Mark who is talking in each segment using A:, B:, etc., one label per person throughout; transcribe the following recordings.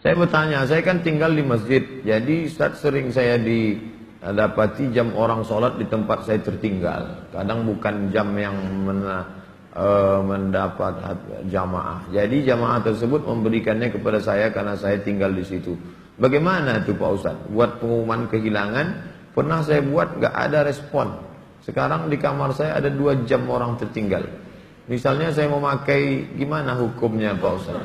A: Saya bertanya, saya kan tinggal di masjid, jadi Ustaz sering saya dapati jam orang sholat di tempat saya tertinggal. Kadang bukan jam yang mendapat jamaah. Jadi jamaah tersebut memberikannya kepada saya karena saya tinggal di situ. Bagaimana itu Pak Ustaz? Buat pengumuman kehilangan, pernah saya buat gak ada respon. Sekarang di kamar saya ada 2 jam orang tertinggal. Misalnya saya mau pakai, gimana hukumnya Pak Ustaz?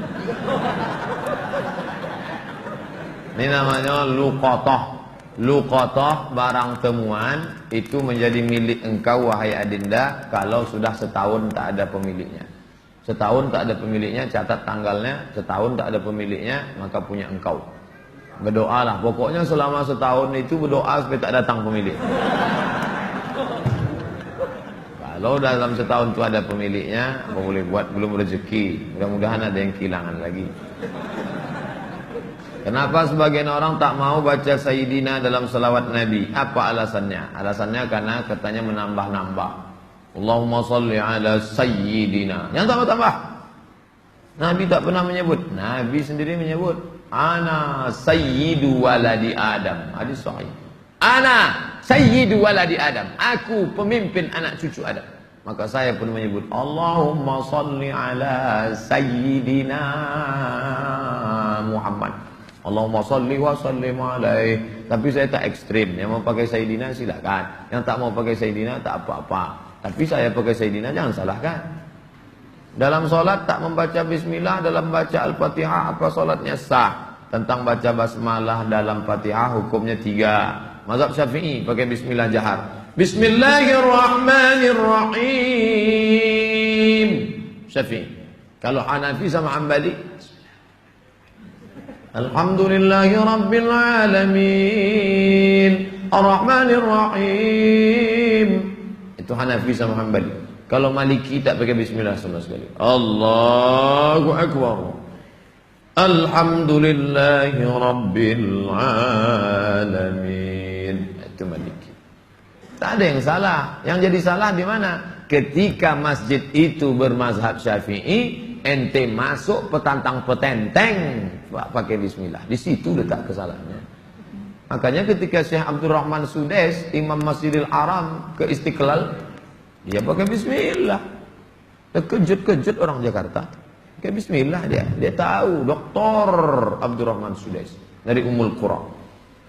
A: Ini namanya luqatah. Luqatah, barang temuan, itu menjadi milik engkau wahai adinda kalau sudah setahun tak ada pemiliknya. Setahun tak ada pemiliknya, catat tanggalnya. Setahun tak ada pemiliknya, maka punya engkau. Berdoalah, pokoknya selama setahun itu berdoa supaya tak datang pemilik. Kalau dalam setahun itu ada pemiliknya, apa boleh buat, belum rezeki. Mudah-mudahan ada yang kehilangan lagi. Kenapa sebagian orang tak mau baca Sayyidina dalam salawat Nabi? Apa alasannya? Alasannya karena katanya menambah-nambah. Allahumma salli ala Sayyidina. Yang tambah-tambah. Nabi tak pernah menyebut. Nabi sendiri menyebut. Ana Sayyidu waladi Adam. Hadis sahih. Ana Sayyidu waladi Adam. Aku pemimpin anak cucu Adam. Maka saya pun menyebut. Allahumma salli ala Sayyidina Muhammad. Allahumma salli wa sallim alaih. Tapi saya tak ekstrim. Yang mau pakai Sayyidina silakan. Yang tak mau pakai Sayyidina tak apa-apa. Tapi saya pakai Sayyidina jangan salahkan. Dalam solat tak membaca bismillah, dalam baca al-fatihah, apa solatnya sah? Tentang baca basmalah dalam fatihah hukumnya 3. Mazhab Syafi'i pakai bismillah jahar. Bismillahirrahmanirrahim. Syafi'i. Kalau Hanafi sama Hambali, Alhamdulillahi Rabbil Alamin Ar-Rahmanir Rahim. Itu Hanafi sama Hambali. Kalau Maliki tak pakai bismillah sama sekali. Allahu Akbar. Alhamdulillahi Rabbil Alamin. Itu Maliki. Tak ada yang salah. Yang jadi salah di mana? Ketika masjid itu bermazhab Syafi'i, ente masuk petantang petenteng pakai bismillah. Di situ letak kesalahannya. Makanya ketika Syekh Abdurrahman Sudes, Imam Masjidil Haram ke Istiqlal, dia pakai bismillah. Terkejut-kejut orang Jakarta. Pakai bismillah dia. Dia tahu, Dr. Abdurrahman Sudes dari Ummul Qura.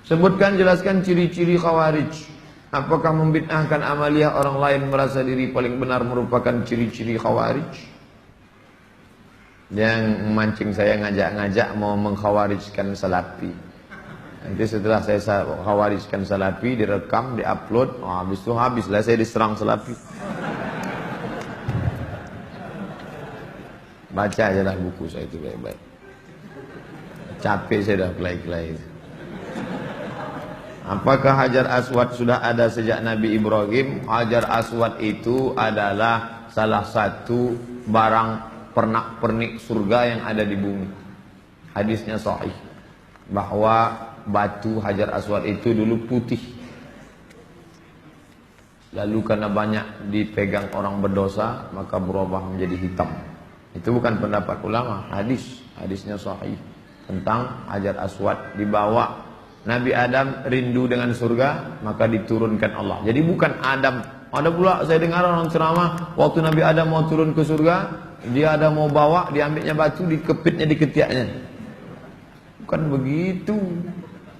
A: Sebutkan, jelaskan ciri-ciri Khawarij. Apakah membid'ahkan amaliyah orang lain merasa diri paling benar merupakan ciri-ciri Khawarij? Yang memancing saya ngajak-ngajak mau mengkhawarijkan Salafi. Nanti setelah saya khawarijkan Salafi, direkam, diupload, habis itu habislah saya diserang Salafi. Baca aja lah buku saya itu baik-baik. Capek saya dah kelai-kelai. Apakah Hajar Aswad sudah ada sejak Nabi Ibrahim? Hajar Aswad itu adalah salah satu barang pernak-pernik surga yang ada di bumi. Hadisnya sahih bahwa batu Hajar Aswad itu dulu putih, lalu karena banyak dipegang orang berdosa maka berubah menjadi hitam. Itu bukan pendapat ulama, hadisnya sahih tentang Hajar Aswad. Dibawa Nabi Adam rindu dengan surga, maka diturunkan Allah. Jadi bukan Adam. Ada pula saya dengar orang ceramah, waktu Nabi Adam mau turun ke surga, dia ada mau bawa, diambilnya batu, dikepitnya di ketiaknya. Bukan begitu.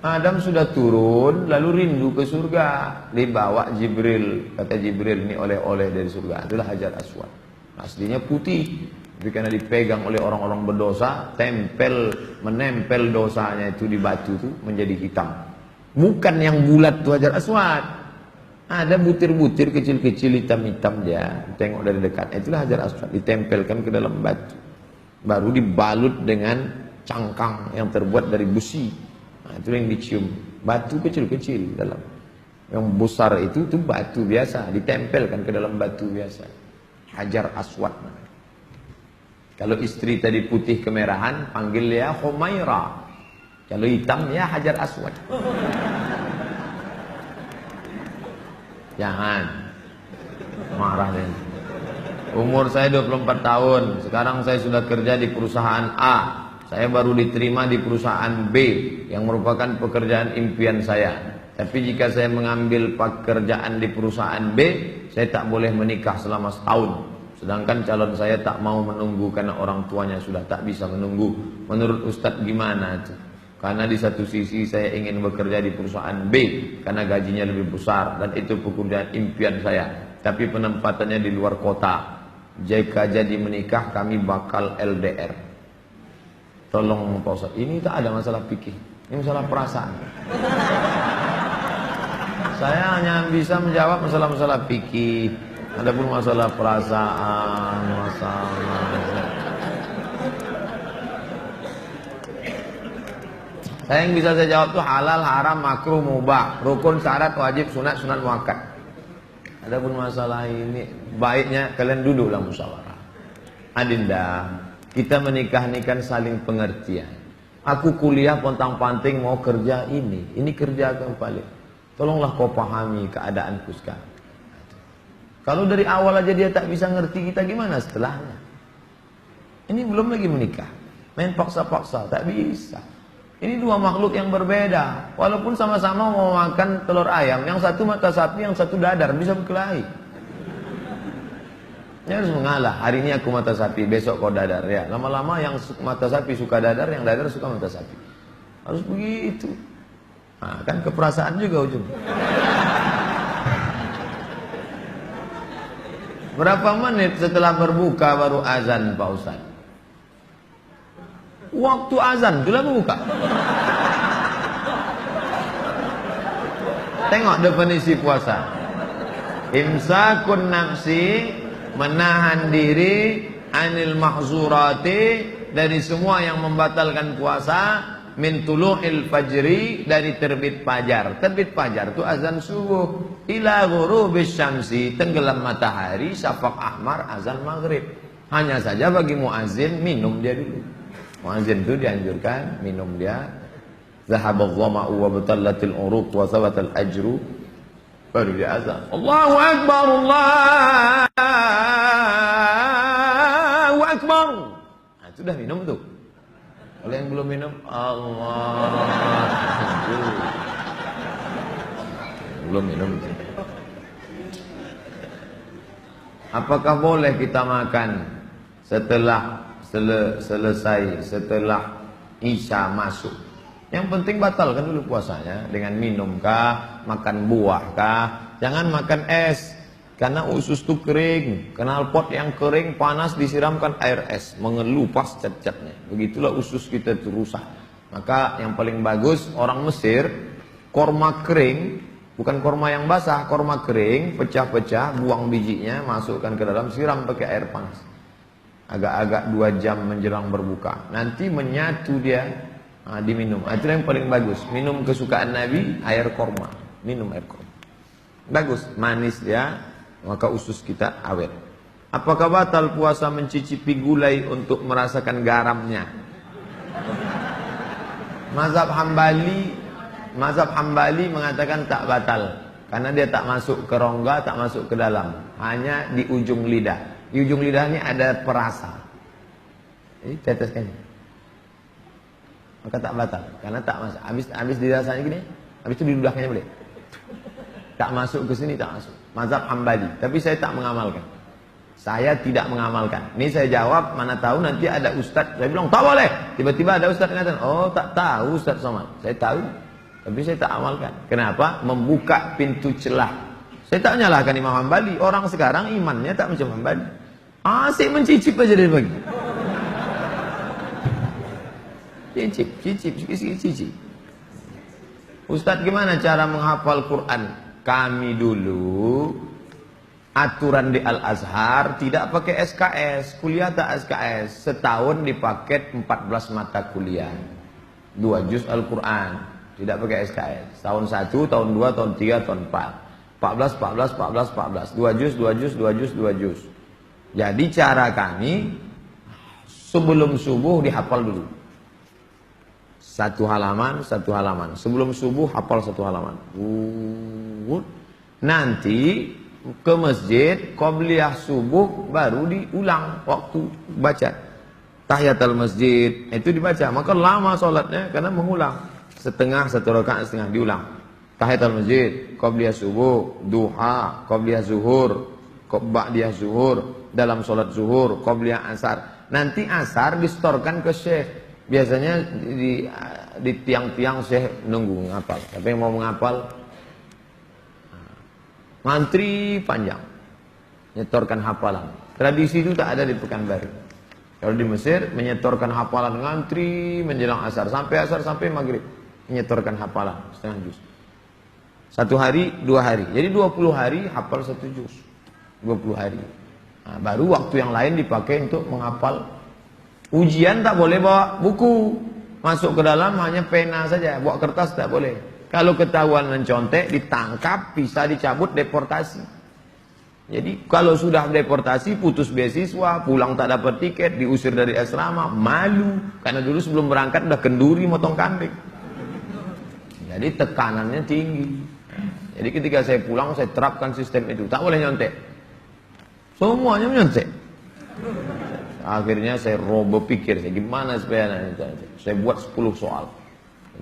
A: Adam sudah turun, lalu rindu ke surga, dibawa Jibril. Kata Jibril, ini oleh-oleh dari surga. Itulah Hajar Aswad. Aslinya putih, tapi karena dipegang oleh orang-orang berdosa, menempel dosanya itu di batu itu menjadi hitam. Bukan yang bulat itu Hajar Aswad. Ada butir-butir kecil-kecil hitam-hitam dia. Tengok dari dekat. Itulah Hajar Aswad. Ditempelkan ke dalam batu. Baru dibalut dengan cangkang yang terbuat dari busi. Nah, itu yang dicium. Batu kecil-kecil dalam. Yang besar itu batu biasa. Ditempelkan ke dalam batu biasa. Hajar Aswad. Kalau istri tadi putih kemerahan, panggil dia Humaira. Kalau hitam ya Hajar Aswad. Jangan marah deh. Umur saya 24 tahun. Sekarang saya sudah kerja di perusahaan A. saya baru diterima di perusahaan B yang merupakan pekerjaan impian saya. Tapi jika saya mengambil pekerjaan di perusahaan B, saya tak boleh menikah selama setahun. Sedangkan calon saya tak mau menunggu karena orang tuanya sudah tak bisa menunggu. Menurut Ustadz gimana? Karena di satu sisi saya ingin bekerja di perusahaan B karena gajinya lebih besar dan itu pekerjaan impian saya. Tapi penempatannya di luar kota. Jika jadi menikah kami bakal LDR. Tolong Pak Ustaz, ini tak ada masalah fikih, ini masalah perasaan. Saya hanya bisa menjawab masalah-masalah fikih. Adapun masalah perasaan, saya yang bisa saya jawab tuh halal, haram, makruh, mubah, rukun, syarat, wajib, sunat, sunat muakkad. Adapun masalah ini baiknya kalian duduklah musyawarah. Adinda, kita menikah ini kan saling pengertian. Aku kuliah pontang-panting mau kerja ini kerja kembali. Tolonglah kau pahami keadaanku sekarang. Kalau dari awal aja dia tak bisa ngerti kita, gimana setelahnya? Ini belum lagi menikah, main paksa-paksa, tak bisa. Ini dua makhluk yang berbeda. Walaupun sama-sama mau makan telur ayam, yang satu mata sapi, yang satu dadar, bisa berkelahi. Dia harus mengalah. Hari ini aku mata sapi, besok kau dadar. Ya, lama-lama yang mata sapi suka dadar, yang dadar suka mata sapi. Harus begitu. Nah, kan keperasaan juga ujung. Berapa menit setelah berbuka baru azan Pak Ustaz? Waktu azan sudah berbuka. Tengok definisi puasa. Imsakun nafsi, menahan diri, anil mahzurati, dari semua yang membatalkan puasa, min tulu'il fajri, dari terbit fajar. Terbit fajar itu azan subuh, ila ghurubis syamsi, tenggelam matahari, syafaq ahmar, azan maghrib. Hanya saja bagi muazin minum dia dulu. Muazin itu dianjurkan minum dia. Zahabadh dhama'u wa batallatil uruq wa thabatal ajru, baru dia azan. Allahu akbar, Allahu akbar. Nah, sudah minum tuh. Kalau yang belum minum, Allah. Belum minum. Apakah boleh kita makan setelah selesai, setelah Isya masuk? Yang penting batalkan dulu puasanya dengan minum kah, makan buah kah. Jangan makan es, karena usus itu kering. Knalpot yang kering panas disiramkan air es, mengelupas cat-catnya. Begitulah usus kita itu rusak. Maka yang paling bagus orang Mesir, korma kering, bukan korma yang basah, korma kering, pecah-pecah, buang bijinya, masukkan ke dalam, siram pakai air panas. Agak-agak 2 jam menjelang berbuka. Nanti menyatu dia, diminum. Itu yang paling bagus. Minum kesukaan Nabi, air korma. Minum air korma. Bagus, manis dia, maka usus kita awet. Apakah batal puasa mencicipi gulai untuk merasakan garamnya? Mazhab Hambali mengatakan tak batal, karena dia tak masuk ke rongga, tak masuk ke dalam, hanya di ujung lidah. Di ujung lidah ini ada perasa. Jadi teteskan. Maka tak batal, karena tak masuk. Habis dirasanya gini, habis itu didudahkannya boleh. Tak masuk ke sini, tak masuk. Mazhab Hambali, tapi saya tak mengamalkan. Saya tidak mengamalkan. Ini saya jawab, mana tahu nanti ada ustadz. Saya bilang tak boleh. Tiba-tiba ada ustadz yang katakan, oh tak tahu Ustadz Somad. Saya tahu, tapi saya tak amalkan. Kenapa? Membuka pintu celah. Saya tak menyalahkan Imam Hambali. Orang sekarang imannya tak macam Hambali. Asik mencicip aja dari pagi. Cicip. Ustadz gimana cara menghafal Quran? Kami dulu aturan di Al-Azhar tidak pakai SKS, kuliah tak SKS, setahun dipaket 14 mata kuliah, 2 juz Al-Quran, tidak pakai SKS, tahun 1, tahun 2, tahun 3, tahun 4, 14, 2 juz. Jadi cara kami sebelum subuh dihafal dulu. Satu halaman, sebelum subuh hafal 1 halaman. Nanti ke masjid, qobliyah subuh baru diulang waktu baca. tahiyatul masjid itu dibaca, maka lama sholatnya karena mengulang setengah, satu rakaat setengah diulang. Tahiyatul masjid, qabliyah subuh, duha, qabliyah zuhur, ba'diyah zuhur, dalam sholat zuhur, qabliyah asar. Nanti asar distorkan ke syekh. Biasanya di tiang-tiang syekh nunggu ngapal. Tapi yang mau menghafal ngantri panjang, nyetorkan hafalan. Tradisi itu tak ada di Pekanbaru. Kalau di Mesir menyetorkan hafalan ngantri menjelang asar sampai maghrib, menyetorkan hafalan setengah juz. 1 hari, 2 hari. Jadi 20 hari hafal 1 juz. 20 hari. Nah, baru waktu yang lain dipakai untuk menghafal. Ujian tak boleh bawa buku. Masuk ke dalam hanya pena saja, bawa kertas tak boleh. Kalau ketahuan mencontek, ditangkap, bisa dicabut, deportasi. Jadi kalau sudah deportasi, putus beasiswa, pulang tak dapat tiket, diusir dari asrama, malu. Karena dulu sebelum berangkat udah kenduri motong kambing. Jadi tekanannya tinggi. Jadi ketika saya pulang, saya terapkan sistem itu. Tak boleh nyontek. Semuanya menyontek. Akhirnya saya berpikir, gimana supaya saya buat 10 soal.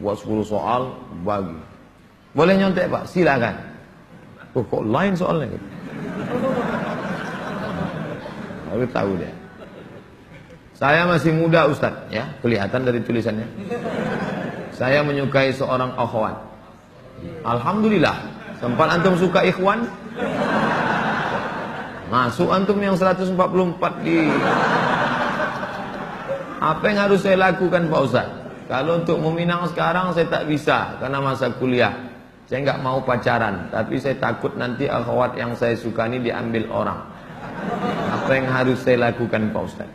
A: Buat 10 soal, bagi. Boleh nyontek Pak? Silakan. Oh, kok lain soalnya? Aku tahu dia. Saya masih muda Ustaz, ya, kelihatan dari tulisannya. Saya menyukai seorang akhwat. Alhamdulillah. Sempat antum suka ikhwan? Masuk antum yang 144 di... Apa yang harus saya lakukan Pak Ustaz? Kalau untuk meminang sekarang saya tak bisa karena masa kuliah. Saya nggak mau pacaran, tapi saya takut nanti akhwat yang saya suka ini diambil orang. Apa yang harus saya lakukan Pak Ustaz?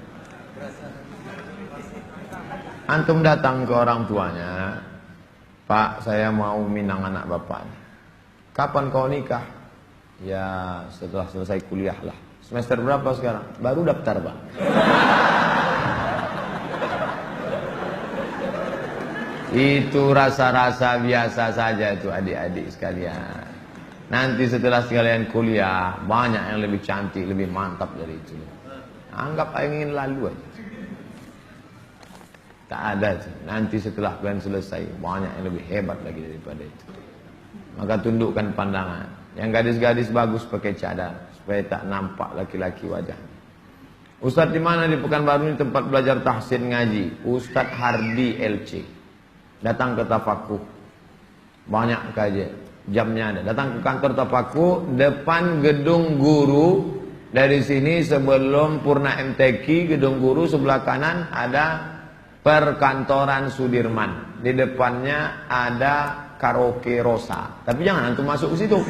A: Antum datang ke orang tuanya, Pak, saya mau minang anak bapak. Kapan kau nikah? Ya setelah selesai kuliah lah. Semester berapa sekarang? Baru daftar Pak. Itu rasa-rasa biasa saja itu adik-adik sekalian. Nanti setelah sekalian kuliah, banyak yang lebih cantik, lebih mantap dari itu. Anggap ingin lalu aja. Tak ada. Nanti setelah kalian selesai, banyak yang lebih hebat lagi daripada itu. Maka tundukkan pandangan. Yang gadis-gadis bagus pakai cadar supaya tak nampak laki-laki wajah. Ustadz di mana di Pekanbaru ini tempat belajar tahsin ngaji? Ustadz Hardi LC. Datang ke Tafakuh. Banyak kajian. Jamnya ada. Datang ke kantor Tafakuh depan gedung guru. Dari sini sebelum Purna MTQ, gedung guru sebelah kanan ada perkantoran Sudirman. Di depannya ada karaoke Rosa. Tapi jangan antum masuk ke situ.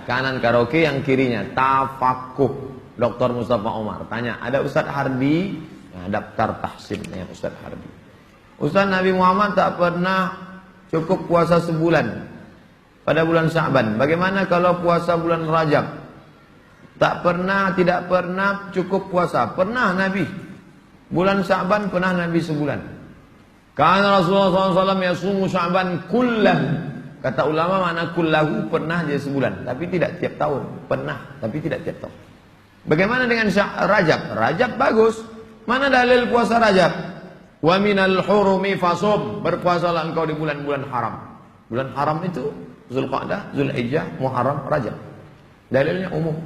A: Kanan karaoke, yang kirinya Tafakuh. Dr. Mustafa Omar. Tanya, ada Ustadz Hardi? Nah, daftar tahsin dengan Ustadz Hardi. Ustadz, Nabi Muhammad tak pernah cukup puasa sebulan pada bulan Sya'ban. Bagaimana kalau puasa bulan Rajab? Tak pernah, tidak pernah cukup puasa. Pernah Nabi. Bulan Sya'ban pernah Nabi sebulan. Karena Rasulullah SAW yasumu Sya'ban kullah. Kata ulama makna kullahu, pernah dia sebulan. Tapi tidak tiap tahun. Pernah, tapi tidak tiap tahun. Bagaimana dengan Rajab? Rajab bagus. Mana dalil puasa Rajab? Wa minal hurumi fasum. Berpuasalah engkau di bulan-bulan haram. Bulan haram itu Zulqa'dah, Zulhijjah, Muharram, Rajab. Dalilnya umum.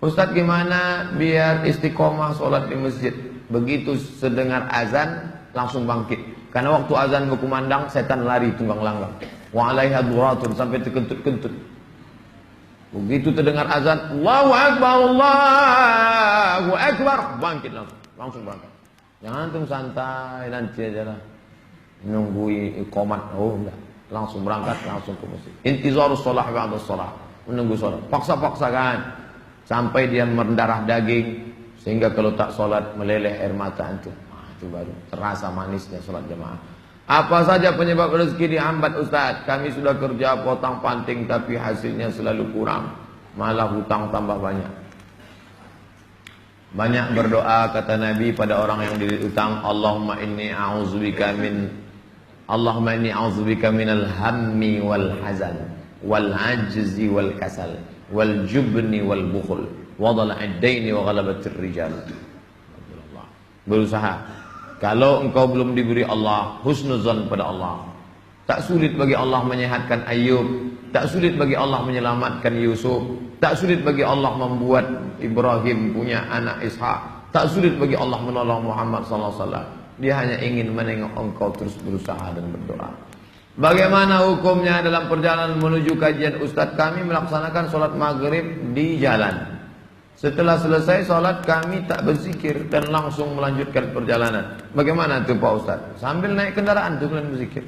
A: Ustadz, gimana biar istiqomah sholat di masjid? Begitu sedengar azan langsung bangkit. Karena waktu azan berkumandang setan lari tunggang langgang. Wa alaiha duratun, sampai terkentut-kentut. Begitu terdengar azan, Allahu Akbar, Allahu Akbar, bangkit langsung bangkit. Jangan antum santai nanti aja lah, menunggu iqamat. Oh enggak, langsung berangkat, langsung ke masjid. Intizarus shalah ba'da shalah, menunggu sholat. Paksa-paksakan sampai dia mendarah daging, sehingga kalau tak sholat meleleh air mata antum. Itu baru terasa manisnya sholat jamaah. Apa saja penyebab rezeki dihambat Ustaz? Kami sudah kerja potong panting tapi hasilnya selalu kurang, malah hutang tambah banyak. Banyak berdoa kata Nabi pada orang yang dililit utang, Allahumma inni a'udzubika minal hammi wal hazan wal ajzi wal kasal wal jubni wal bukhul wa dhala'id daini wa ghalabatir rijal. berusaha. Kalau engkau belum diberi Allah, husnuzan pada Allah. Tak sulit bagi Allah menyehatkan Ayub, tak sulit bagi Allah menyelamatkan Yusuf, tak sulit bagi Allah membuat Ibrahim punya anak Ishak, tak sulit bagi Allah menolong Muhammad SAW. Dia hanya ingin menengok engkau terus berusaha dan berdoa. Bagaimana hukumnya dalam perjalanan menuju kajian Ustadz? Kami melaksanakan sholat maghrib di jalan. Setelah selesai sholat kami tak berzikir dan langsung melanjutkan perjalanan. Bagaimana itu Pak Ustadz? Sambil naik kendaraan itu kalian berzikir.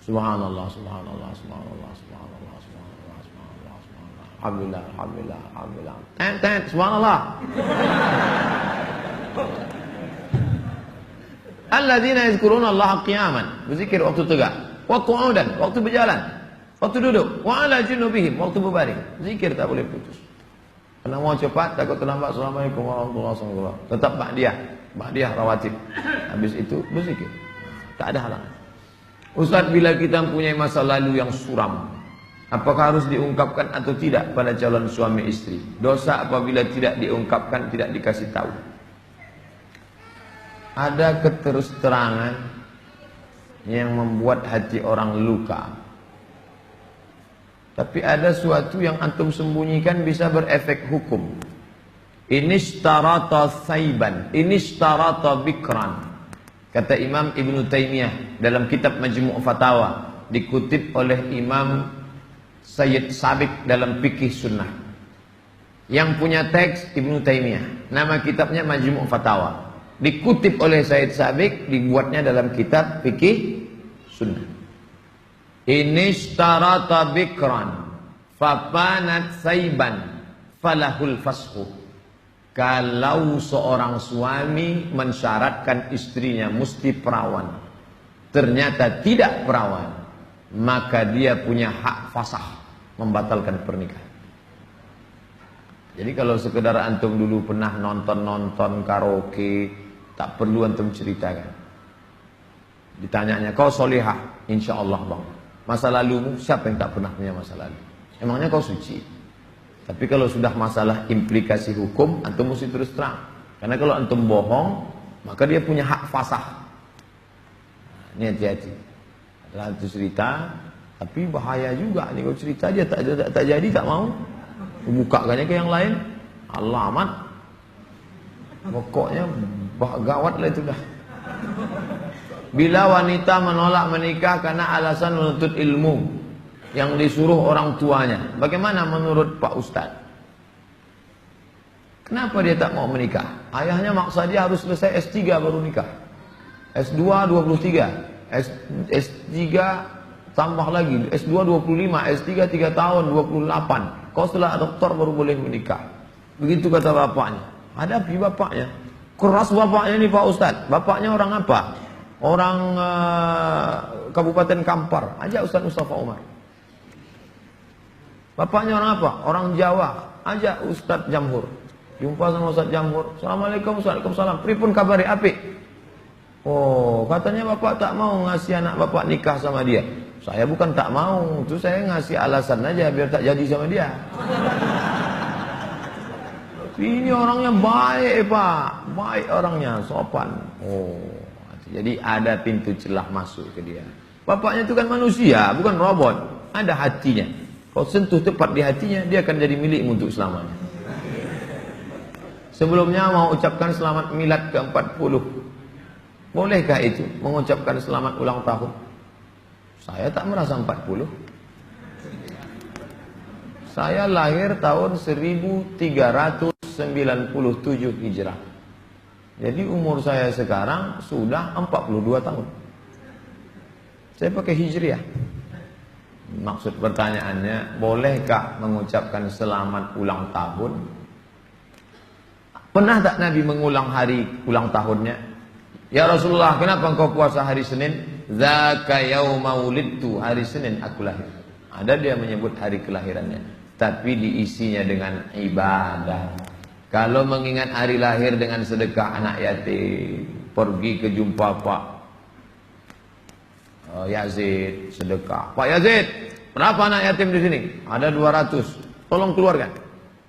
A: Subhanallah, subhanallah, subhanallah, subhanallah, subhanallah, subhanallah, subhanallah. Alhamdulillah, alhamdulillah, alhamdulillah. Tent, subhanallah. Alladzina yazkuruna Allah qiyaman, berzikir waktu tegak, waktu qu'udan, waktu berjalan, waktu duduk, wa ala junubihim, waktu berbaring. Zikir tak boleh putus. Karena mau cepat takut terlambat. Assalamualaikum warahmatullahi wabarakatuh. Tetap ba'diyah rawatib. Habis itu berzikir. Tak ada halangan. Ustaz, bila kita mempunyai masa lalu yang suram, apakah harus diungkapkan atau tidak pada calon suami istri? Dosa apabila tidak diungkapkan, tidak dikasih tahu. Ada keterus-terangan yang membuat hati orang luka. Tapi ada suatu yang antum sembunyikan bisa berefek hukum. Inishtarata saiban, inishtarata bikran. Kata Imam Ibn Taymiyah dalam kitab Majmu' Fatawa, dikutip oleh Imam Sayyid Sabiq dalam Fikih Sunnah. Yang punya teks Ibn Taymiyah, nama kitabnya Majmu' Fatawa. Dikutip oleh Sayyid Sabiq, dibuatnya dalam kitab Fikih Sunnah. Inishtarata bikran fapanat saiban falahul fashu. Kalau seorang suami mensyaratkan istrinya mesti perawan, ternyata tidak perawan, maka dia punya hak fasah membatalkan pernikahan. Jadi kalau sekedar antum dulu pernah nonton karaoke, tak perlu antum ceritakan. Ditanyanya, kau solihah? Insya Allah bang. Masa lalumu, siapa yang tak pernah punya masa lalu? Emangnya kau suci? Tapi kalau sudah masalah implikasi hukum, antum mesti terus terang. Karena kalau antum bohong, maka dia punya hak fasah. Ini hati-hati. Adalah itu cerita, tapi bahaya juga. Ini kalau cerita dia tak jadi, tak mau. Bukakannya ke yang lain, alamat. Pokoknya gawat lah itu dah. Bila wanita menolak menikah karena alasan menuntut ilmu yang disuruh orang tuanya, bagaimana menurut Pak Ustadz? Kenapa dia tak mau menikah? Ayahnya maksa dia harus selesai S3 baru nikah. S2 23, S3 tambah lagi, S2 25, S3 3 tahun 28. Kau setelah doktor baru boleh menikah. Begitu kata bapaknya. Hadapi bapaknya. Keras bapaknya nih Pak Ustadz. Bapaknya orang apa? Orang Kabupaten Kampar. Ajak Ustadz Mustafa Umar. Bapaknya orang apa? Orang Jawa. Ajak Ustadz Jamhur. Jumpa sama Ustadz Jamhur. Assalamualaikum, Waalaikumsalam. Pripun kabari apik? Oh, katanya bapak tak mau ngasih anak bapak nikah sama dia. Saya bukan tak mau, itu saya ngasih alasan aja biar tak jadi sama dia. Ini orangnya baik Pak, baik orangnya, sopan. Oh, jadi ada pintu celah masuk ke dia. Bapaknya itu kan manusia, bukan robot. Ada hatinya. Kau sentuh tepat di hatinya, dia akan jadi milikmu untuk selamanya. Sebelumnya mau ucapkan selamat milad ke-40. Bolehkah itu mengucapkan selamat ulang tahun? Saya tak merasa 40. Saya lahir tahun 1397 Hijrah. Jadi umur saya sekarang sudah 42 tahun. Saya pakai Hijriah. Maksud pertanyaannya, bolehkah mengucapkan selamat ulang tahun? Pernah tak Nabi mengulang hari ulang tahunnya? Ya Rasulullah, kenapa engkau puasa hari Senin? Zaka yauma wulidtu, hari Senin aku lahir. Ada dia menyebut hari kelahirannya, tapi diisinya dengan ibadah. Kalau mengingat hari lahir dengan sedekah anak yatim, pergi ke jumpa Pak Yazid, sedekah. Pak Yazid, berapa anak yatim di sini? Ada 200. Tolong keluarkan.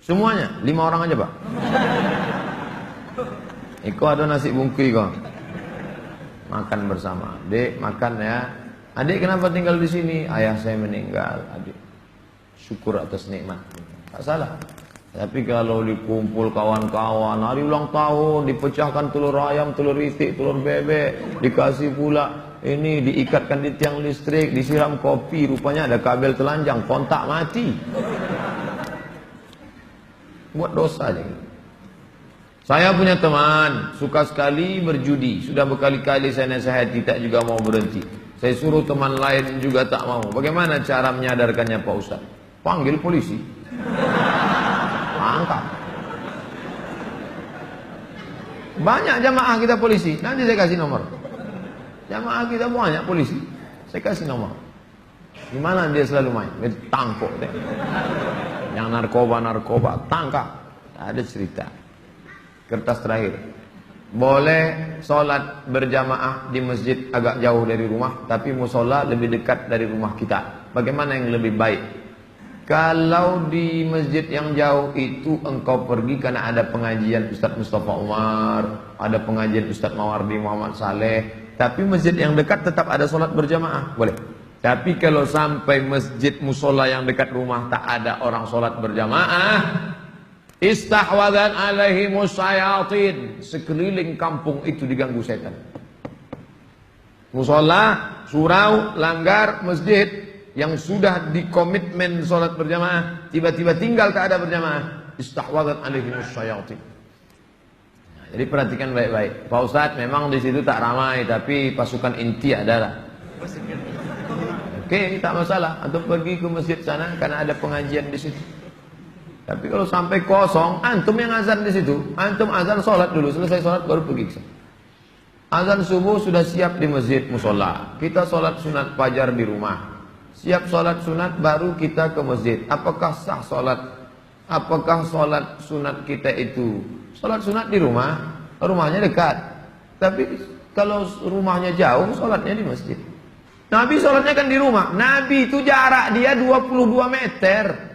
A: Semuanya, 5 orang aja Pak. Iko ada nasi bungkui kok. Makan bersama. Dek, makan ya. Adik kenapa tinggal di sini? Ayah saya meninggal, adik. Syukur atas nikmat. Tak salah. Tapi kalau dikumpul kawan-kawan, hari ulang tahun, dipecahkan telur ayam, telur itik, telur bebek, dikasih pula ini, diikatkan di tiang listrik, disiram kopi, rupanya ada kabel telanjang, kontak mati. Buat dosa aja. Saya punya teman, suka sekali berjudi. Sudah berkali-kali saya nasihati, tak juga mau berhenti. Saya suruh teman lain juga tak mau. Bagaimana cara menyadarkannya Pak Ustaz? Panggil polisi. Angkat. Banyak jamaah kita polisi. Nanti saya kasih nomor. Jamaah kita banyak polisi. Saya kasih nomor. Gimana dia selalu main? Dia tangkap. Yang narkoba, tangkap. Ada cerita. Kertas terakhir. Boleh sholat berjamaah di masjid agak jauh dari rumah, tapi musola lebih dekat dari rumah kita. Bagaimana yang lebih baik? Kalau di masjid yang jauh itu engkau pergi karena ada pengajian Ustadz Mustafa Umar, ada pengajian Ustadz Mawardi Muhammad Saleh, tapi masjid yang dekat tetap ada sholat berjamaah, boleh. Tapi kalau sampai masjid musola yang dekat rumah tak ada orang sholat berjamaah, istahwadan alaihimus syayatin, sekeliling kampung itu diganggu setan. Musola, surau, langgar, masjid yang sudah dikomitmen sholat berjamaah, tiba-tiba tinggal tak ada berjamaah, istahwadan alaihimus syayatin. Nah, jadi perhatikan baik-baik. Pak Ustadz, memang di situ tak ramai, tapi pasukan inti ada. Oke, tak masalah. Atau pergi ke masjid sana karena ada pengajian di situ. Tapi kalau sampai kosong, antum yang azan di situ, antum azan sholat dulu, selesai sholat baru pergi ke sana. Azan subuh sudah siap di masjid musola. Kita sholat sunat fajar di rumah. Siap sholat sunat baru kita ke masjid. Apakah sah sholat? Apakah sholat sunat kita itu? Sholat sunat di rumah, rumahnya dekat. Tapi kalau rumahnya jauh, sholatnya di masjid. Nabi sholatnya kan di rumah. Nabi itu jarak dia 22 meter.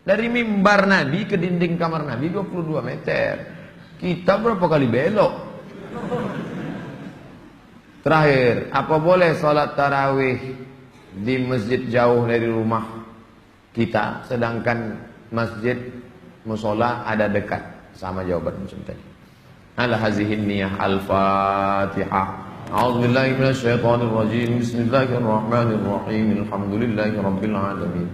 A: Dari mimbar Nabi ke dinding kamar Nabi 22 meter. Kita berapa kali belok? Terakhir, apa boleh sholat tarawih di masjid jauh dari rumah kita, sedangkan masjid musola ada dekat? Sama jawaban macam tadi. Ala hazihin niyah al-fatihah. A'udzubillahi minasyaitonirrajim. Bismillahirrahmanirrahim. Alhamdulillahi rabbil alamin.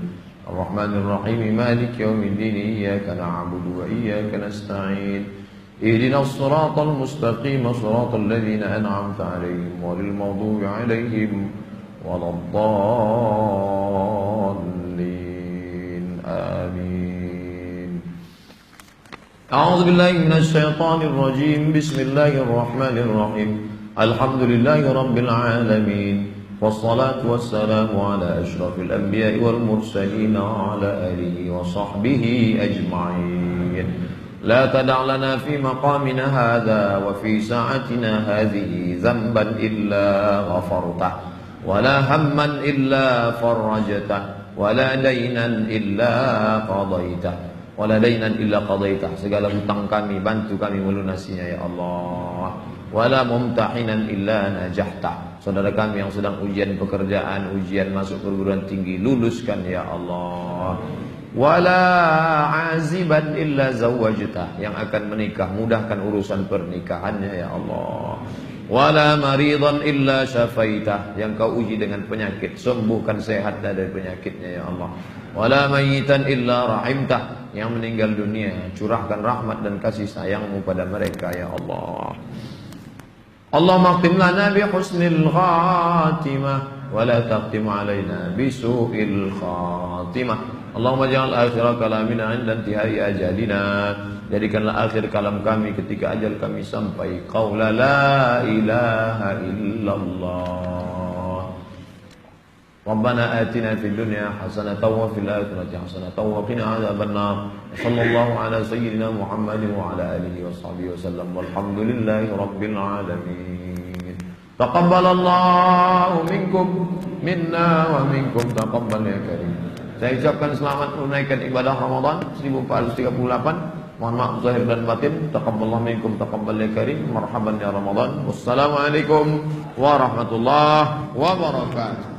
A: Ar-Rahmanir-Rahim. Maliki yaumiddin. Iyyaka na'budu wa iyyaka nasta'in. Ihdinas siratal mustaqim. Siratal ladzina an'amta 'alaihim ghairil maghdubi 'alaihim waladdallin. Amin. A'udzu billahi minasy syaithanir rajim. Bismillahirrahmanirrahim. Alhamdulillahi rabbil alamin. Wassalatu wassalamu ala asyrafil anbiya'i wal mursalin wa ala alihi wa sahbihi ajma'in. La tada' lana fi maqamina hadha wa fi sa'atina hadhihi dhanban illa ghafartah wa la hamman illa farajtah wa la daynan illa qadaitah wa la daynan illa qadaitah. Segala hutang kami bantu kami melunasinya ya Allah. Wa la mumtahinan illa najahta. Saudara kami yang sedang ujian pekerjaan, ujian masuk perguruan tinggi, luluskan ya Allah. Wala aziban illa zawwajta, yang akan menikah mudahkan urusan pernikahannya ya Allah. Wala maridan illa syafaitah, yang kau uji dengan penyakit sembuhkan sehat dari penyakitnya ya Allah. Wala mayyitan illa rahimtah, yang meninggal dunia curahkan rahmat dan kasih sayangmu pada mereka ya Allah. Allahumma khtim lana bi husnil khatimah wa la taqtim alaina bi su'il khatimah. Allahumma ja'al akhir kalamina 'inda intihai ajalina. Jadikanlah akhir kalam kami ketika ajal kami sampai. Qaula la ilaha illallah. Rabbana atina fid dunya hasanatan wa fil akhirati hasanatan wa qina adzabannar. Sallallahu ala sayyidina Muhammadin wa ala alihi wa sahbihi wasallam. Walhamdulillahi rabbil alamin. Taqabbalallahu minkum minna wa minkum taqabbal ya karim. Saya ucapkan selamat menunaikan ibadah Ramadan 1438 Mohon maaf zahir dan batin. Taqabbalallahu minkum taqabbal ya karim. Marhaban ya Ramadan. Wassalamualaikum warahmatullahi wabarakatuh.